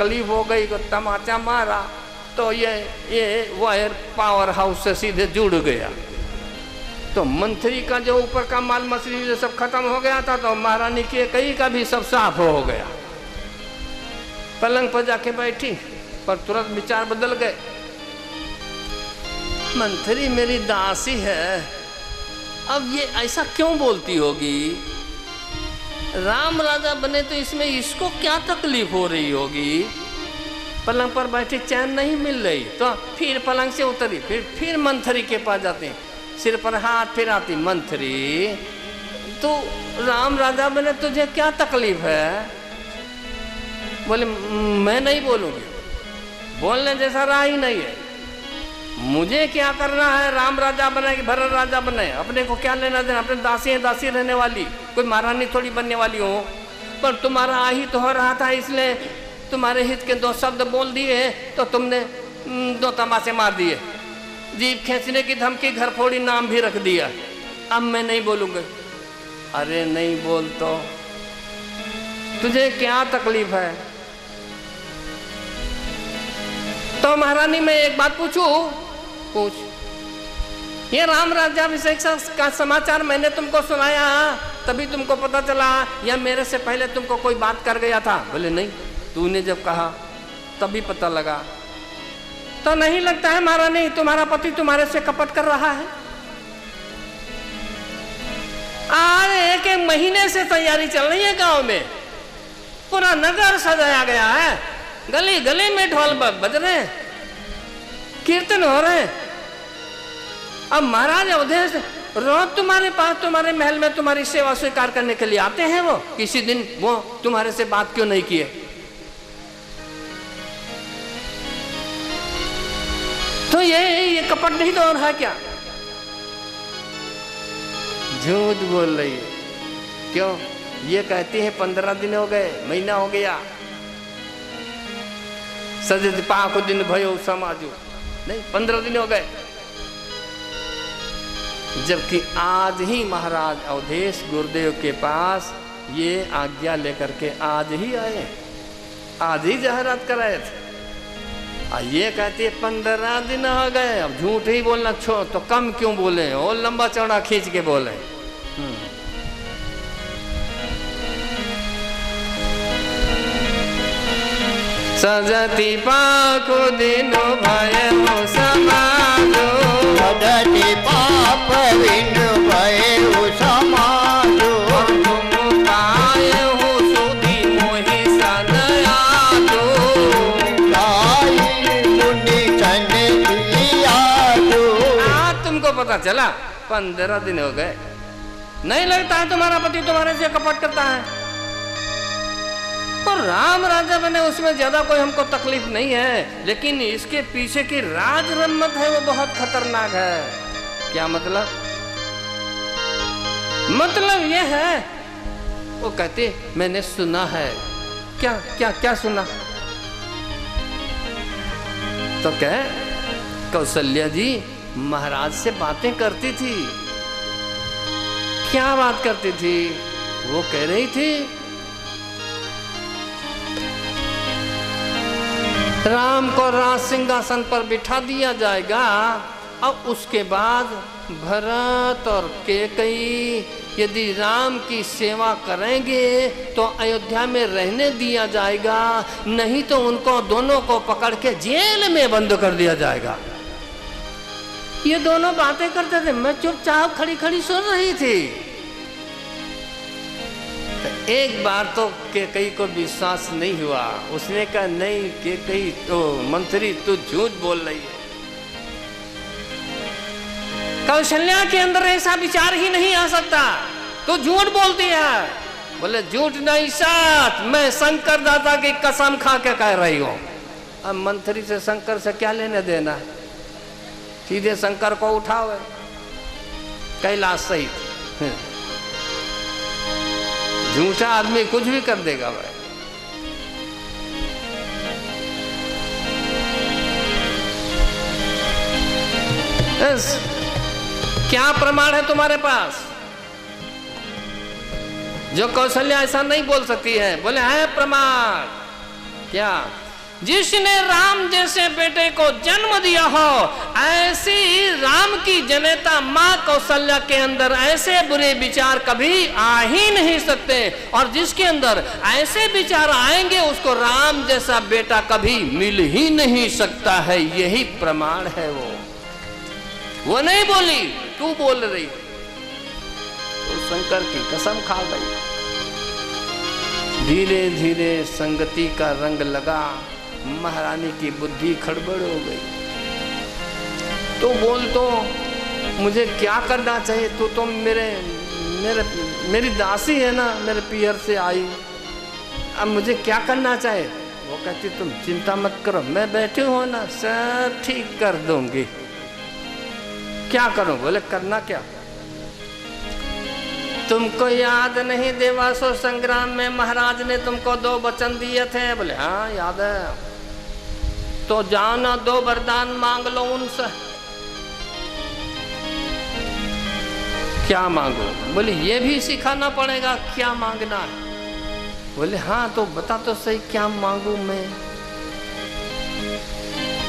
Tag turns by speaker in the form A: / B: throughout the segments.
A: तकलीफ हो गई, को तमाचा मारा तो ये वायर पावर हाउस से सीधे जुड़ गया। तो मंत्री का जो ऊपर का माल मछली जो सब खत्म हो गया था, तो महारानी के कई का भी सब साफ हो गया। पलंग पर जाके बैठी, पर तुरंत विचार बदल गए। मंत्री मेरी दासी है, अब ये ऐसा क्यों बोलती होगी? राम राजा बने तो इसमें इसको क्या तकलीफ हो रही होगी? पलंग पर बैठी चैन नहीं मिल रही, तो फिर पलंग से उतरी, फिर मंत्री के पास जाती, सिर पर हाथ फिराती। मंत्री, तो राम राजा बने तुझे क्या तकलीफ है? बोले मैं नहीं बोलूंगी, बोलने जैसा रहा ही नहीं है। मुझे क्या करना है? राम राजा बने कि भरत राजा बने, अपने को क्या लेना देना? अपने दासी रहने वाली, कोई महारानी थोड़ी बनने वाली हो। पर तुम्हारा आही तो हो रहा था, इसलिए तुम्हारे हित के 2 शब्द बोल दिए तो तुमने 2 तमाचे मार दिए, जीभ खींचने की धमकी, घर फोड़ी नाम भी रख दिया। अब मैं नहीं बोलूंगा। अरे नहीं बोल तो तुझे क्या तकलीफ है? तो महारानी मैं एक बात पूछूं? पूछ। ये राम राज्याभिषेक का समाचार मैंने तुमको सुनाया तभी तुमको पता चला, या मेरे से पहले तुमको कोई बात कर गया था? बोले नहीं, तूने जब कहा तभी पता लगा। तो नहीं लगता है महारानी तुम्हारा पति तुम्हारे से कपट कर रहा है? आज 1 महीने से तैयारी चल रही है, गांव में पूरा नगर सजाया गया है, गली गली में ढोल बज रहे हैं, कीर्तन हो रहे हैं। अब महाराज अवधेश रोज तुम्हारे पास, तुम्हारे महल में तुम्हारी सेवा स्वीकार करने के लिए आते हैं। वो किसी दिन वो तुम्हारे से बात क्यों नहीं किए? तो ये कपट नहीं तो और है क्या? झूठ बोल रही है। क्यों? ये कहती है 15 दिन हो गए, महीना हो गया, सजत पाक दिन भयो समाजो, नहीं 15 दिन हो गए। जबकि आज ही महाराज अवधेश गुरुदेव के पास ये आज्ञा लेकर के आज ही आए, आज ही जाहिरात कराए थे। ये कहती है 15 दिन हो गए। अब झूठ ही बोलना छोड़ तो कम क्यों बोले, और लंबा चौड़ा खींच के बोले। सजती पाको दिनो भयो समाजो,
B: सजती पाप विनु भयो समाजो,
A: तुम पाए हो सुधी मोहि सनयाजो,
B: गाई मुनि सन दियाजो।
A: आज तुमको पता चला 15 दिन हो गए। नहीं लगता है तुम्हारा पति तुम्हारे से कपट करता है? और राम राजा बने उसमें ज्यादा कोई हमको तकलीफ नहीं है, लेकिन इसके पीछे की राज रम्मत है वो बहुत खतरनाक है। क्या मतलब? मतलब ये है, वो कहते मैंने सुना है। क्या क्या क्या सुना? तो कह कौशल्या जी महाराज से बातें करती थी। क्या बात करती थी? वो कह रही थी राम को राज सिंहासन पर बिठा दिया जाएगा, अब उसके बाद भरत और कैकेयी यदि राम की सेवा करेंगे तो अयोध्या में रहने दिया जाएगा, नहीं तो उनको दोनों को पकड़ के जेल में बंद कर दिया जाएगा। ये दोनों बातें करते थे, मैं चुपचाप खड़ी खड़ी सुन रही थी। एक बार तो कैकेयी को विश्वास नहीं हुआ, उसने कहा नहीं कैकेयी तो मंत्री तू झूठ बोल रही है। कौशल्या के अंदर ऐसा विचार ही नहीं आ सकता, तू झूठ बोलती है। बोले झूठ नहीं साथ, मैं शंकर दादा की कसम खा के कह रही हूं। अब मंत्री से शंकर से क्या लेने देना है, सीधे शंकर को उठाओ कैलाश सहित। झूठा आदमी कुछ भी कर देगा भाई। क्या प्रमाण है तुम्हारे पास जो कौशल्या ऐसा नहीं बोल सकती है? बोले है प्रमाण। क्या? जिसने राम जैसे बेटे को जन्म दिया हो, ऐसी राम की जनेता माँ कौशल्या के अंदर ऐसे बुरे विचार कभी आ ही नहीं सकते, और जिसके अंदर ऐसे विचार आएंगे उसको राम जैसा बेटा कभी मिल ही नहीं सकता है। यही प्रमाण है। वो नहीं बोली, तू बोल रही, तो शंकर की कसम खा गई। धीरे धीरे संगति का रंग लगा, महारानी की बुद्धि खड़बड़ हो गई। तो बोल, तो मुझे क्या करना चाहिए? तो मेरी दासी है ना, मेरे पियर से आई, अब मुझे क्या करना चाहिए? वो कहती तुम चिंता मत करो, मैं बैठी हूँ ना, सब ठीक कर दूंगी। क्या करूं? बोले करना क्या? तुमको याद नहीं देवासुर संग्राम में महाराज ने तुमको 2 वचन दिए थे? बोले हाँ याद है। तो जाओ ना, 2 वरदान मांग लो उनसे। क्या मांगो? बोले ये भी सिखाना पड़ेगा क्या मांगना है। बोले हाँ, तो बता तो सही क्या मांगू मैं।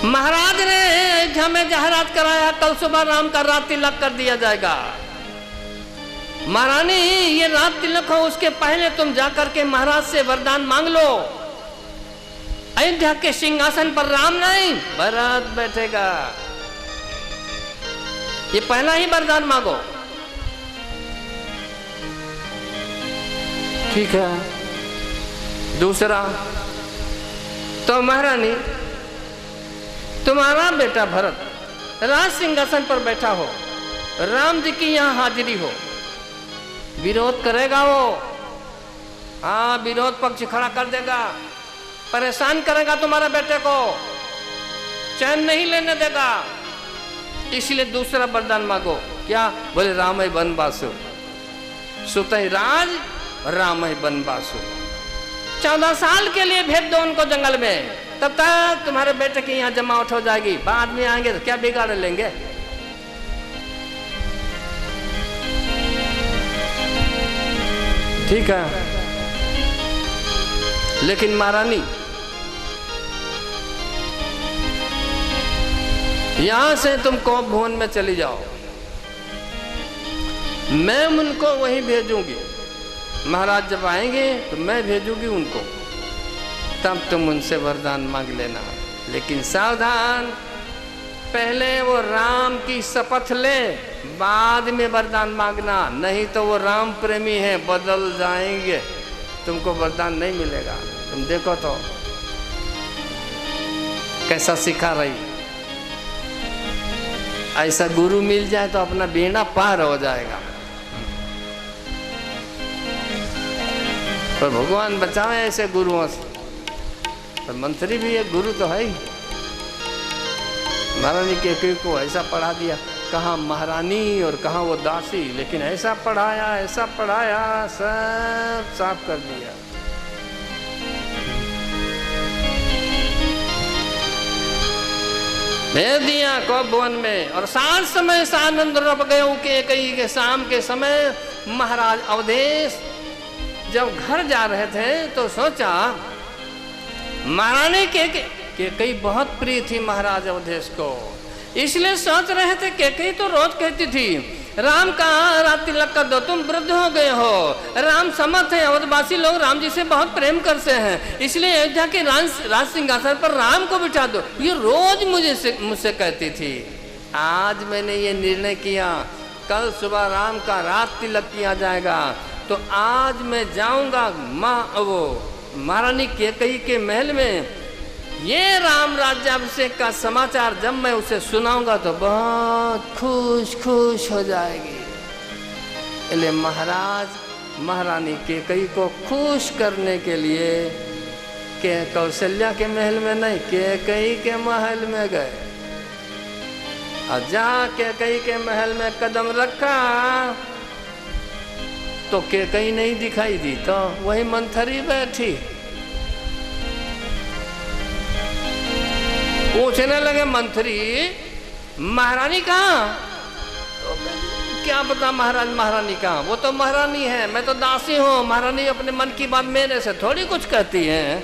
A: महाराज ने अयोध्या में जाहिरात कराया, कल सुबह राम का रात तिलक कर दिया जाएगा। महारानी ये रात तिलक हो, उसके पहले तुम जाकर के महाराज से वरदान मांग लो। अयोध्या के सिंहासन पर राम नहीं, भरत बैठेगा। ये पहला ही वरदान मांगो। ठीक है। दूसरा, तो महारानी तुम्हारा बेटा भरत राज सिंहासन पर बैठा हो, राम जी की यहां हाजिरी हो, विरोध करेगा वो। हाँ, विरोध पक्ष खड़ा कर देगा, परेशान करेगा तुम्हारे बेटे को, चैन नहीं लेने देगा। इसलिए दूसरा वरदान मांगो। क्या? बोले रामय वनवासु, सुतहि राज रामय वनवासु। 14 साल के लिए भेज दो उनको जंगल में, तब तक तुम्हारे बेटे की यहाँ जमावट हो जाएगी। बाद में आएंगे तो क्या बिगाड़ लेंगे। ठीक है, लेकिन महारानी यहां से तुम कौप भवन में चली जाओ, मैं उनको वहीं भेजूंगी। महाराज जब आएंगे तो मैं भेजूंगी उनको, तब तुम उनसे वरदान मांग लेना। लेकिन सावधान, पहले वो राम की शपथ ले, बाद में वरदान मांगना, नहीं तो वो राम प्रेमी है, बदल जाएंगे, तुमको वरदान नहीं मिलेगा। तुम देखो तो कैसा सिखा रही। ऐसा गुरु मिल जाए तो अपना बेड़ा पार हो जाएगा। पर भगवान बचावे ऐसे गुरुओं से। पर मंत्री भी एक गुरु तो है ही। महारानी के को ऐसा पढ़ा दिया, कहाँ महारानी और कहाँ वो दासी, लेकिन ऐसा पढ़ाया सब साफ कर दिया। भेज दिया कौप भवन में, और सात समय सानंद रप गए के कई के शाम के समय महाराज अवधेश जब घर जा रहे थे तो सोचा, महारानी के कई बहुत प्रिय थी महाराज अवधेश को, इसलिए सोच रहे थे कि कई तो रोज कहती थी राम का रात तिलक कर दो, तुम वृद्ध हो गए हो, राम समर्थ है, अवधवासी लोग राम जी से बहुत प्रेम करते हैं, इसलिए अयोध्या के राज सिंहासन पर राम को बिठा दो। ये रोज मुझसे कहती थी। आज मैंने ये निर्णय किया, कल सुबह राम का रात तिलक किया जाएगा, तो आज मैं जाऊंगा वो महारानी कैकेयी के महल में, ये राम राज्याभिषेक का समाचार जब मैं उसे सुनाऊंगा तो बहुत खुश हो जाएगी। इसलिए महाराज महारानी कैकेयी को खुश करने के लिए के कौशल्या के महल में नहीं, कैकेयी के महल में गए। और जहाँ कैकेयी के महल में कदम रखा तो कैकेयी नहीं दिखाई दी, तो वही मंथरी बैठी। पूछने लगे मंत्री, महारानी कहाँ? तो क्या पता महाराज महारानी कहाँ, वो तो महारानी है, मैं तो दासी हूँ, महारानी अपने मन की बात मेरे से थोड़ी कुछ कहती है।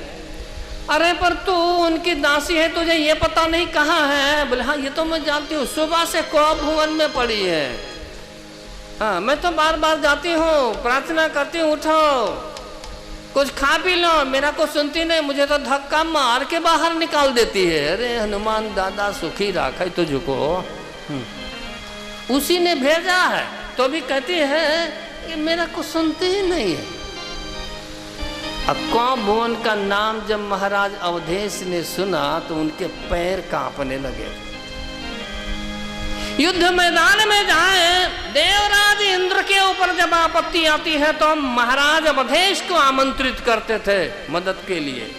A: अरे पर तू उनकी दासी है, तुझे ये पता नहीं कहाँ है? बोले हाँ ये तो मैं जानती हूँ, सुबह से कौप भुवन में पड़ी है। हाँ मैं तो बार बार जाती हूँ, प्रार्थना करती हूँ, उठो कुछ खा पी लो। मेरा को सुनती नहीं, मुझे तो धक्का मार के बाहर निकाल देती है। अरे हनुमान दादा सुखी राखे तुझको, उसी ने भेजा है तो भी कहती है कि मेरा को सुनती ही नहीं है। अब कौप भुवन का नाम जब महाराज अवधेश ने सुना तो उनके पैर कांपने लगे। युद्ध मैदान में जाए, देवराज इंद्र के ऊपर जब आपत्ति आती है तो महाराज अवधेश को आमंत्रित करते थे मदद के लिए।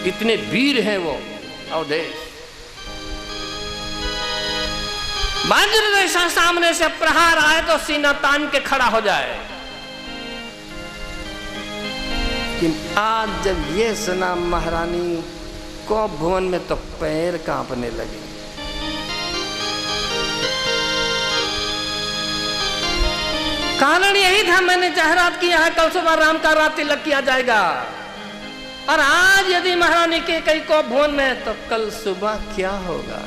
A: इतने वीर हैं वो अवधेश। वज्र जैसा सामने से प्रहार आए तो सीना तान के खड़ा हो जाए। लेकिन आज जब ये सुना महारानी कौप भुवन में तो पैर कांपने लगे। कारण यही था, मैंने जाहिरात किया है कल सुबह राम का रात तिलक किया जाएगा, और आज यदि महारानी के कई कौप भुवन में तो कल सुबह क्या होगा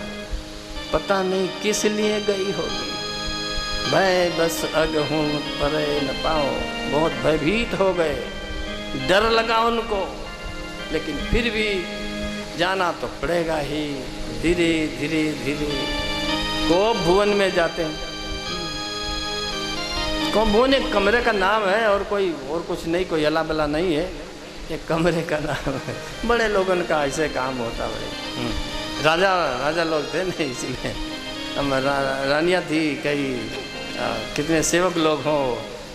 A: पता नहीं, किस लिए गई होगी। मैं बस अगहूं परे न पाओ, बहुत भयभीत हो गए, डर लगा उनको, लेकिन फिर भी जाना तो पड़ेगा ही। धीरे धीरे धीरे कौप भुवन में जाते हैं। कौप भुवन एक कमरे का नाम है और कुछ नहीं, कोई अला बला नहीं है, एक कमरे का नाम है। बड़े लोगों का ऐसे काम होता है। राजा लोग थे नहीं, इसलिए हम रानियाँ थी, कई कितने सेवक लोग हों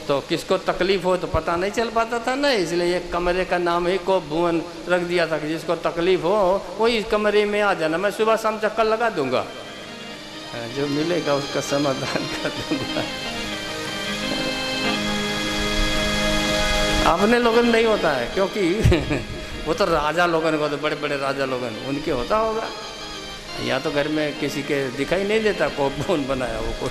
A: तो किसको तकलीफ हो तो पता नहीं चल पाता था ना, इसलिए एक कमरे का नाम ही कौप भुवन रख दिया था कि जिसको तकलीफ हो वही इस कमरे में आ जाना, मैं सुबह शाम चक्कर लगा दूंगा, जो मिलेगा उसका समाधान कर दूंगा। अपने लोगों में नहीं होता है, क्योंकि वो तो राजा लोगों को, तो बड़े बड़े राजा लोगों उनके होता होगा। या तो घर में किसी के दिखाई नहीं देता कौप भुवन बनाया वो कोई।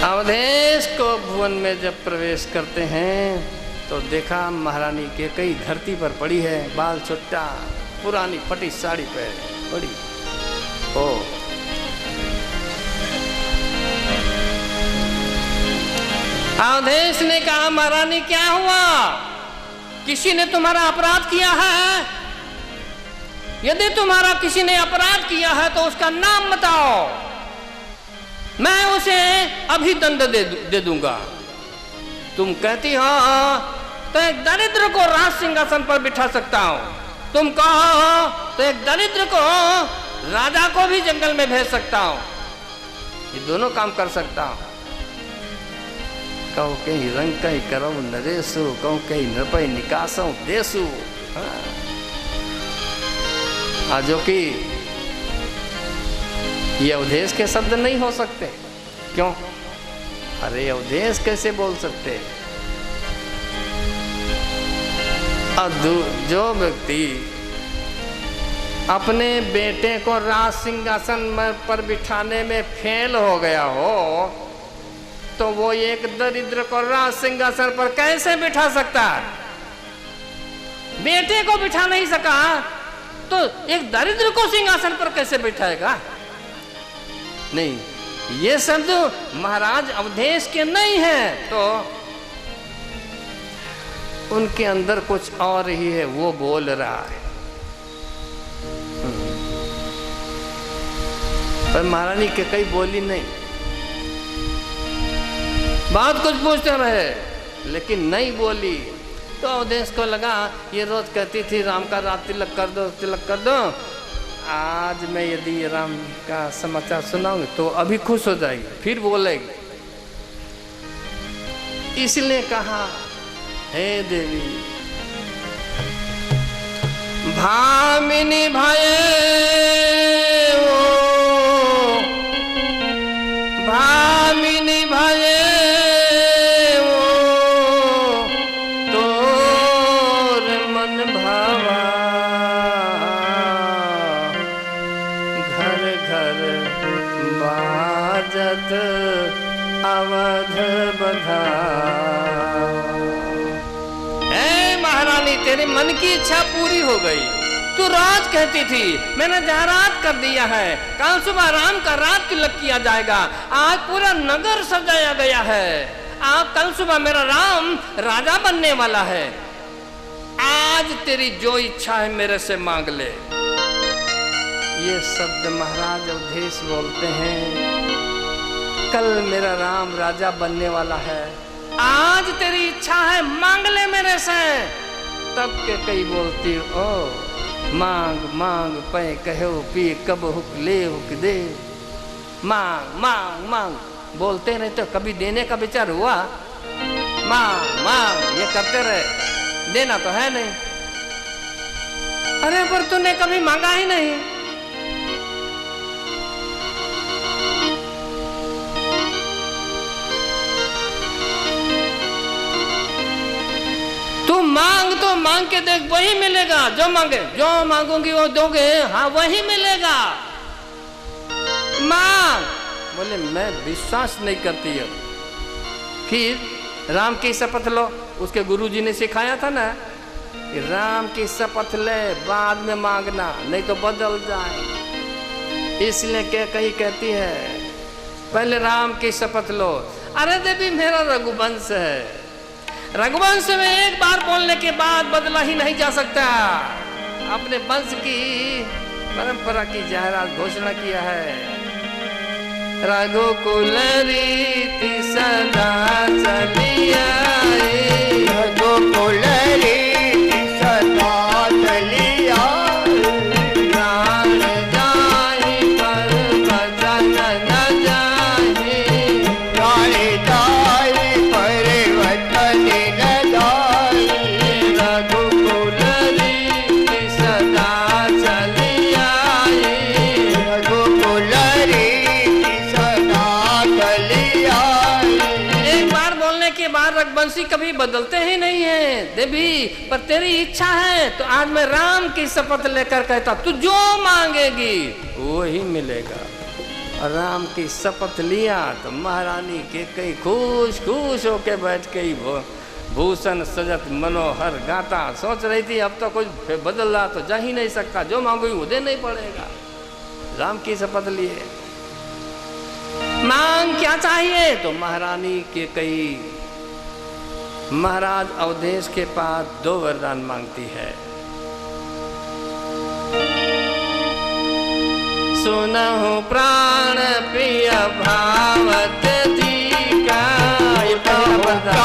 A: अवधेश कौप भुवन में जब प्रवेश करते हैं तो देखा महारानी के कई धरती पर पड़ी है, बाल छुट्टा, पुरानी फटी साड़ी पहने पड़ी। ओ अवधेश ने कहा महारानी क्या हुआ, किसी ने तुम्हारा अपराध किया है? यदि तुम्हारा किसी ने अपराध किया है तो उसका नाम बताओ, मैं उसे अभी दंड दे दूंगा। तुम कहती हो तो एक दरिद्र को राज सिंहासन पर बिठा सकता हूं, तुम कहो तो एक दरिद्र को राजा को भी जंगल में भेज सकता हूं, ये दोनों काम कर सकता हूं। कहूँ कहीं रंग कहीं करो नरेशु, कहूँ कहीं नृपय निकासों देसु। हाँ, जो कि ये अवधेश के शब्द नहीं हो सकते। क्यों? अरे अवधेश कैसे बोल सकते? जो व्यक्ति अपने बेटे को राज सिंहासन पर बिठाने में फेल हो गया हो तो वो एक दरिद्र को राज सिंहासन पर कैसे बिठा सकता है? बेटे को बिठा नहीं सका तो एक दरिद्र को सिंहासन पर कैसे बिठाएगा? नहीं, ये शब्द महाराज अवधेश के नहीं है, तो उनके अंदर कुछ और ही है, वो बोल रहा है। पर महारानी के कई बोली नहीं, बहुत कुछ पूछते रहे लेकिन नहीं बोली। तो अवधेश को लगा ये रोज कहती थी राम का रात तिलक कर दो, तिलक कर दो, आज मैं यदि राम का समाचार सुनाऊंगी तो अभी खुश हो जाएगी, फिर बोलेगी। इसलिए कहा हे देवी भामिनी भये भामिनी भये अवध बधाई। महारानी तेरे मन की इच्छा पूरी हो गई। तू रोज कहती थी मैंने जायरात कर दिया है, कल सुबह राम का रात तिलक किया जाएगा। आज पूरा नगर सजाया गया है। आज कल सुबह मेरा राम राजा बनने वाला है। आज तेरी जो इच्छा है मेरे से मांग ले। ये शब्द महाराज अवधेश बोलते हैं, कल मेरा राम राजा बनने वाला है, आज तेरी इच्छा है मांग ले मेरे से। तब के कई बोलती ओ मांग मांग पे कहो पी कब हुक ले हुक दे। मांग मांग मांग बोलते नहीं तो कभी देने का विचार हुआ? मांग मांग ये करते रहे, देना तो है नहीं। अरे पर तूने कभी मांगा ही नहीं। तू मांग तो मांग के देख, वही मिलेगा जो मांगे। जो मांगूंगी वो दोगे, हाँ वही मिलेगा। मांग बोले मैं विश्वास नहीं करती अब। फिर राम की शपथ लो, उसके गुरुजी ने सिखाया था ना कि राम की शपथ ले बाद में मांगना नहीं तो बदल जाए। इसलिए क्या कही कहती है पहले राम की शपथ लो। अरे देवी मेरा रघुवंश है, रघुवंश में एक बार बोलने के बाद बदला ही नहीं जा सकता। अपने वंश की परंपरा की जाहिरात घोषणा किया है। रघुकुल रीति सदा चली आई,
B: रघुकुल रीति सदा चली आई।
A: प्राण जाहि पर वचन न जाहि,
B: प्राण जाहि पर वचन न जाहि।
A: रघुकुल रीति सदा चली आई।
B: रघुकुल रीति सदा चली आई।
A: एक बार बोलने के बाद रघुवंशी कभी बदलते ही नहीं है देवी। पर तेरी इच्छा है तो आज मैं राम की शपथ लेकर कहता तू जो मांगेगी वो ही मिलेगा। और राम की शपथ लिया तो महारानी के कई खुश खुश होके बैठ के ही भूषण सजत मनोहर गाता सोच रही थी अब तो कुछ बदल रहा तो जा ही नहीं सकता, जो मांगोगी वो देना ही पड़ेगा। राम की शपथ लिए। मांग क्या चाहिए तो महारानी के कई महाराज अवधेश के पास 2 वरदान मांगती है। सुनहु प्राण प्रिय भावत जी का, ये पहला वरदान।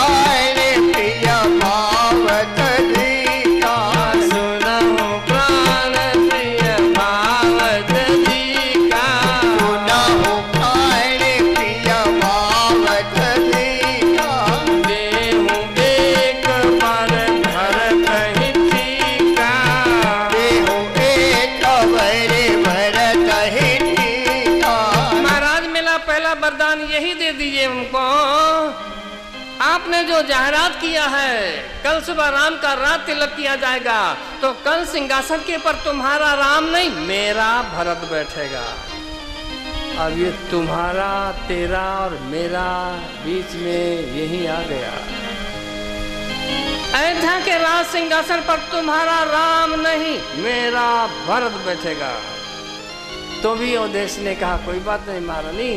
B: प्रिय भावत जी का,
A: सुनहु प्राण प्रिय भावत जी का,
B: सुनहु प्राण प्रिय भावत जी का।
A: देहु एक पर भरत हित का,
B: देहु एक भरत हित का।
A: महाराज मेरा पहला वरदान यही दे दीजिए हमको। आपने जो जाहिरात किया है कल सुबह राम का रात तिलक किया जाएगा तो कल सिंहासन के पर तुम्हारा राम नहीं मेरा भरत बैठेगा। अब ये तुम्हारा तेरा और मेरा बीच में यही आ गया। अयोध्या के राज सिंहासन पर तुम्हारा राम नहीं मेरा भरत बैठेगा। तो भी अवधेश ने कहा कोई बात नहीं महारानी,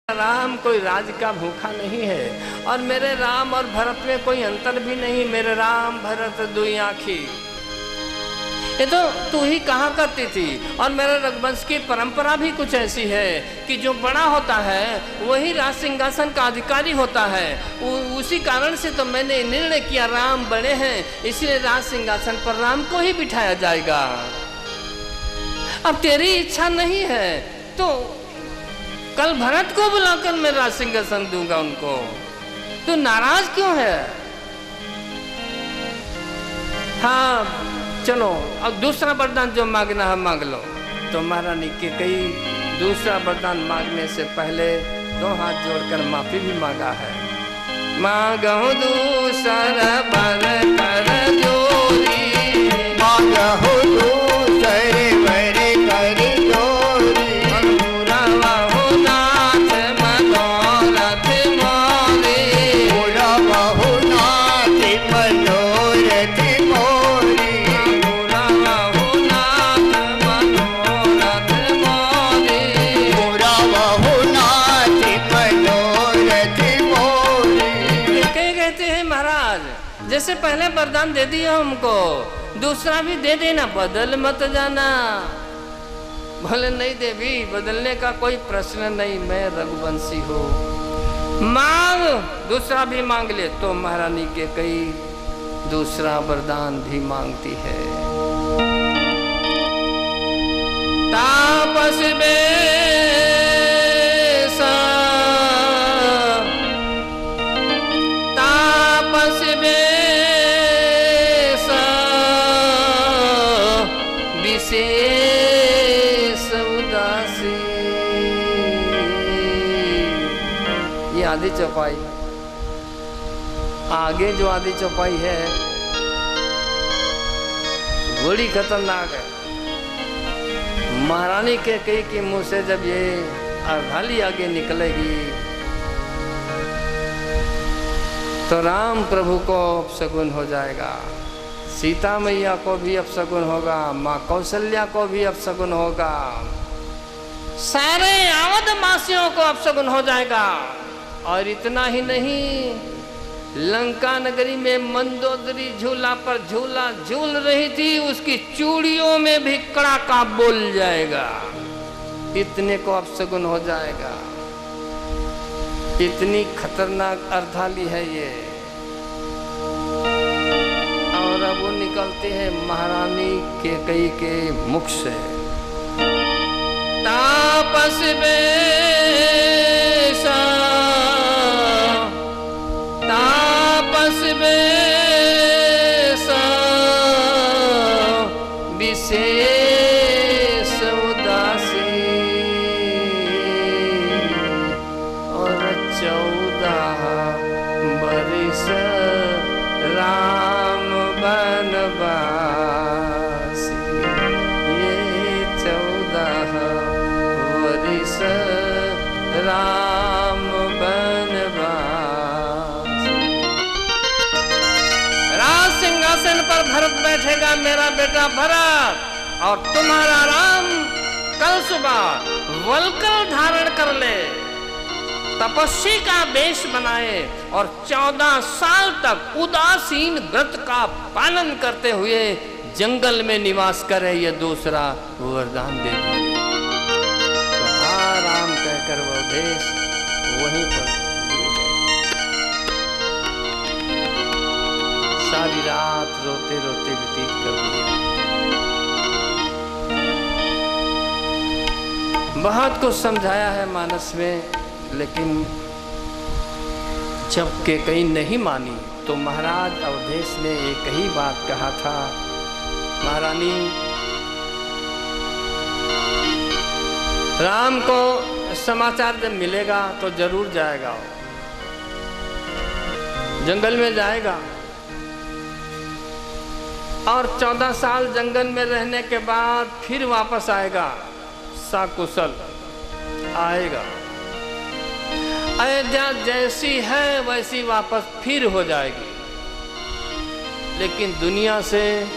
A: राम कोई राज का भूखा नहीं है और मेरे राम और भरत में कोई अंतर भी नहीं। मेरे राम भरत दुई आँखी, ये तो तू ही कहा करती थी। और मेरे रघुवंश की परंपरा भी कुछ ऐसी है कि जो बड़ा होता है वही राज सिंहासन का अधिकारी होता है। उसी कारण से तो मैंने निर्णय किया राम बड़े हैं इसलिए राज सिंहासन पर राम को ही बिठाया जाएगा। अब तेरी इच्छा नहीं है तो कल भरत को बुलाकर मैं राज सिंहासन दूंगा उनको। तू नाराज क्यों है? हाँ चलो अब दूसरा वरदान जो मांगना है मांग लो। तो महारानी के कई दूसरा वरदान मांगने से पहले 2 हाथ जोड़कर माफी भी मांगा है। मांगहु दूसर बर कर जोरी,
B: मांगहु दूसर बर कर जोरी।
A: पुरवहु नाथ मनोरथ मोरे,
B: पुरवहु नाथ मनोरथ मोरे।
A: महाराज, जैसे पहले वरदान दे दिया हमको, दूसरा भी दे देना, बदल मत जाना। बोले नहीं देवी, बदलने का कोई प्रश्न नहीं, मैं रघुवंशी हूँ। मांग, दूसरा भी मांग ले। तो महारानी के कई दूसरा वरदान भी मांगती है। तापस बेसा, तापस बेसा, विशेष उदासी। ये आधी चौपाई। आगे जो आधी चौपाई है बड़ी खतरनाक है। महारानी के कई के मुंह से जब ये अर्धाली आगे निकलेगी तो राम प्रभु को अपशगुन हो जाएगा, सीता मैया को भी अपशगुन होगा, माँ कौशल्या को भी अपशगुन होगा, सारे अवधवासियों को अपशगुन हो जाएगा। और इतना ही नहीं, लंका नगरी में मंदोदरी झूला पर झूला झूल रही थी, उसकी चूड़ियों में भी कड़ाका बोल जाएगा। इतने को अपशगुन हो जाएगा। इतनी खतरनाक अर्धाली है ये। और अब वो निकलते हैं महारानी कैकेयी के मुख से। तापस बेसा, तापस बेसा, विशेष उदासी। और 14 बरिस राम बनवासी। ये 14 बरिस राम बनवासी। राज सिंहासन पर भरत बैठेगा, मेरा बेटा भरत, और तुम्हारा राम कल सुबह वल्कल धारण कर ले, तपस्वी का वेश बनाए और 14 साल तक उदासीन व्रत का पालन करते हुए जंगल में निवास करे। ये दूसरा वरदान दे दिए। तो हाँ राम कहकर वो देश वहीं पर सारी रात रोते रोते व्यतीत कर दी। बहुत कुछ समझाया है मानस में, लेकिन जब कैकेयी नहीं मानी तो महाराज अवधेश ने एक ही बात कहा था, महारानी राम को समाचार जब मिलेगा तो जरूर जाएगा, जंगल में जाएगा और 14 साल जंगल में रहने के बाद फिर वापस आएगा, सकुशल आएगा। अयोध्या जैसी है वैसी वापस फिर हो जाएगी। लेकिन दुनिया से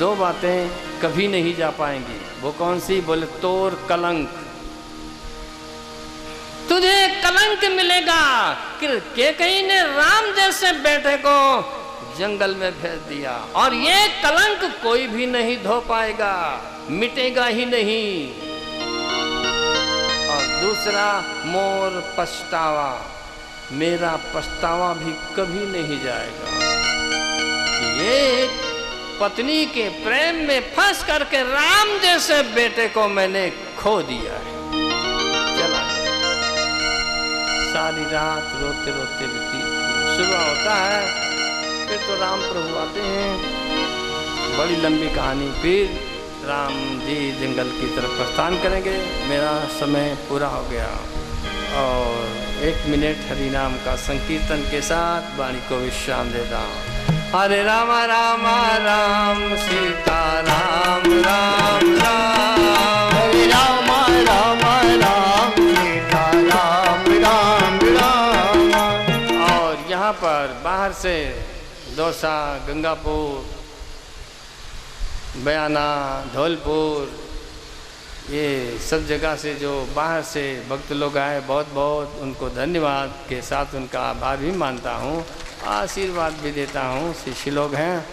A: 2 बातें कभी नहीं जा पाएंगी। वो कौन सी? बोले तोर कलंक। तुझे कलंक मिलेगा कि कैकेयी ने राम जैसे बेटे को जंगल में भेज दिया, और ये कलंक कोई भी नहीं धो पाएगा, मिटेगा ही नहीं। और दूसरा, मोर पछतावा, मेरा पछतावा भी कभी नहीं जाएगा। ये पत्नी के प्रेम में फंस करके राम जैसे बेटे को मैंने खो दिया है। चला सारी रात रोते रोते बीती। सुबह होता है, फिर तो राम प्रभु आते हैं। बड़ी लंबी कहानी। फिर राम जी जंगल की तरफ प्रस्थान करेंगे। मेरा समय पूरा हो गया और 1 मिनट हरिनाम का संकीर्तन के साथ वाणी को विश्राम देता हूँ। हरे राम राम राम सीता राम राम राम,
B: हरे राम राम राम सीता राम राम राम।
A: और यहाँ पर बाहर से दौसा, गंगापुर, बयाना, धौलपुर, ये सब जगह से जो बाहर से भक्त लोग आए, बहुत बहुत उनको धन्यवाद के साथ उनका आभार भी मानता हूँ। आशीर्वाद भी देता हूँ। शिष्य लोग हैं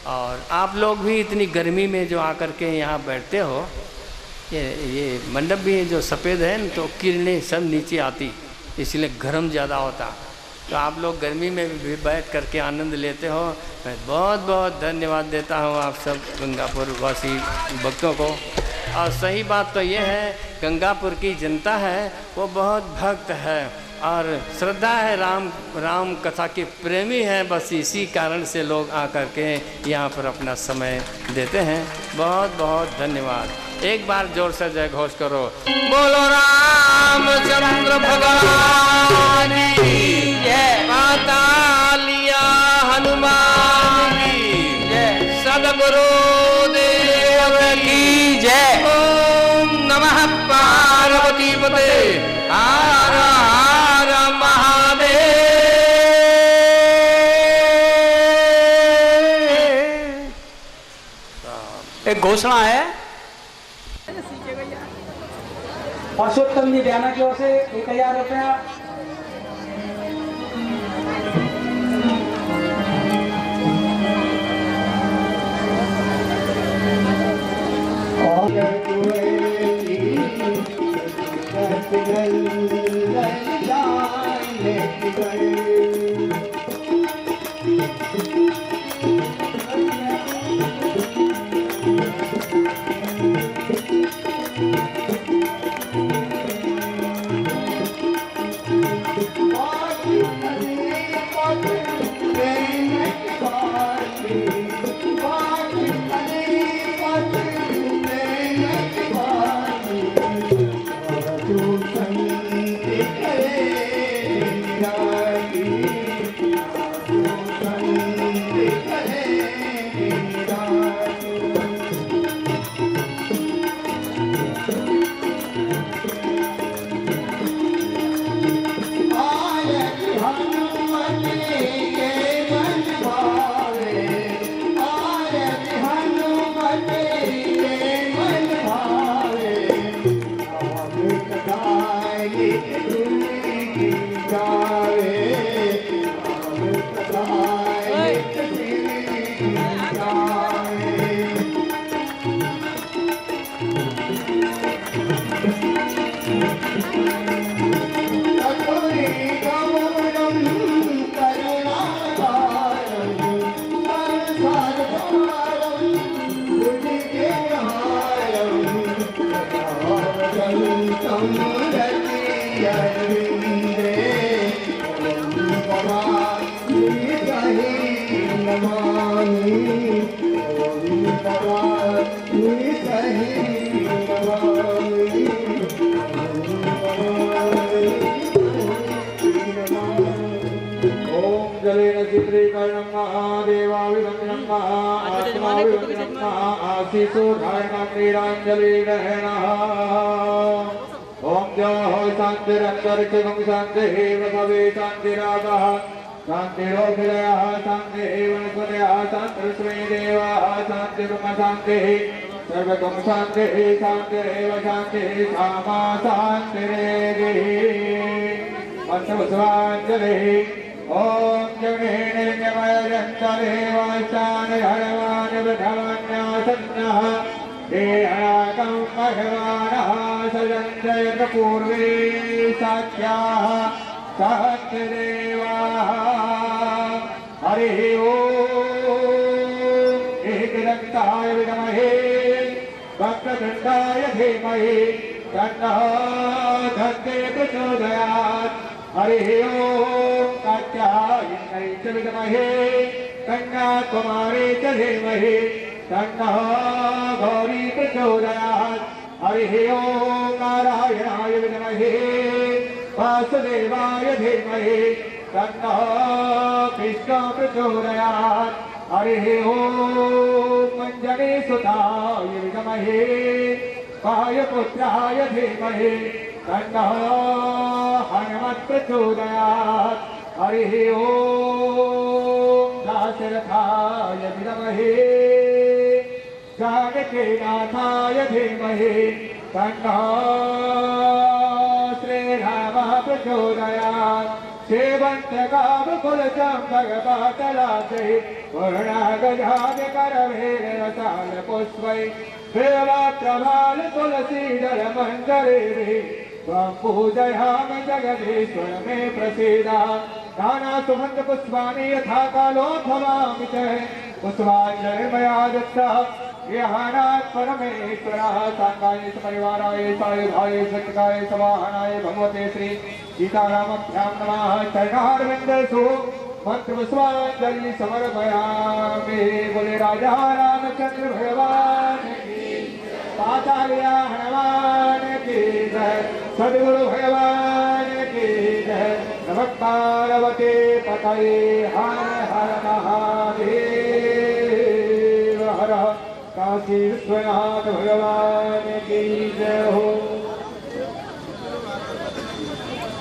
A: और आप लोग भी इतनी गर्मी में जो आकर के यहाँ बैठते हो, ये मंडप भी जो सफ़ेद है न, तो किरणें सब नीचे आती, इसलिए गर्म ज़्यादा होता। तो आप लोग गर्मी में भी बैठ करके आनंद लेते हो। मैं बहुत बहुत धन्यवाद देता हूँ आप सब गंगापुर वासी भक्तों को। और सही बात तो ये है, गंगापुर की जनता है वो बहुत भक्त है और श्रद्धा है, राम कथा के प्रेमी है। बस इसी कारण से लोग आकर के यहाँ पर अपना समय देते हैं। बहुत बहुत धन्यवाद। एक बार जोर से जय घोष करो, बोलो रामचंद्र भगवान की जय, माता लिया हनुमान की जय, सद्गुरु देव की जय। ओम नमः पार्वती पते, हर हर महादेव।
C: एक घोषणा है, परसोत्तम जी बयाना की ओर से 1000 रुपया, सेवंत काव कुल चंपक पाटलासे वर्णागजाद करवेर रसाल पुष्पै सेवा प्रभाल तुलसीदल मंजरे त्वं पूजयामि जगदीश्वर मे प्रसीदा नाना सुगंध पुष्पाणि यथा कालोद्भवामि च पुष्पाञ्जलिर्मया दत्तः गृहाणात् परमेश्वरः साङ्गाय परिवाराय सायुधाय सत्काय समाहनाय भगवते श्री सीतारामभ्यां नमः चरणारविन्देषु मंत्रपुष्पाञ्जलि समर्पयामि बोले राजा रामचंद्र भगवान की आचार्य हनुमान की जय सद्गुरु भगवान की जय नमः पार्वती पतये हर हर महादेव हर काशी विश्वनाथ भगवान की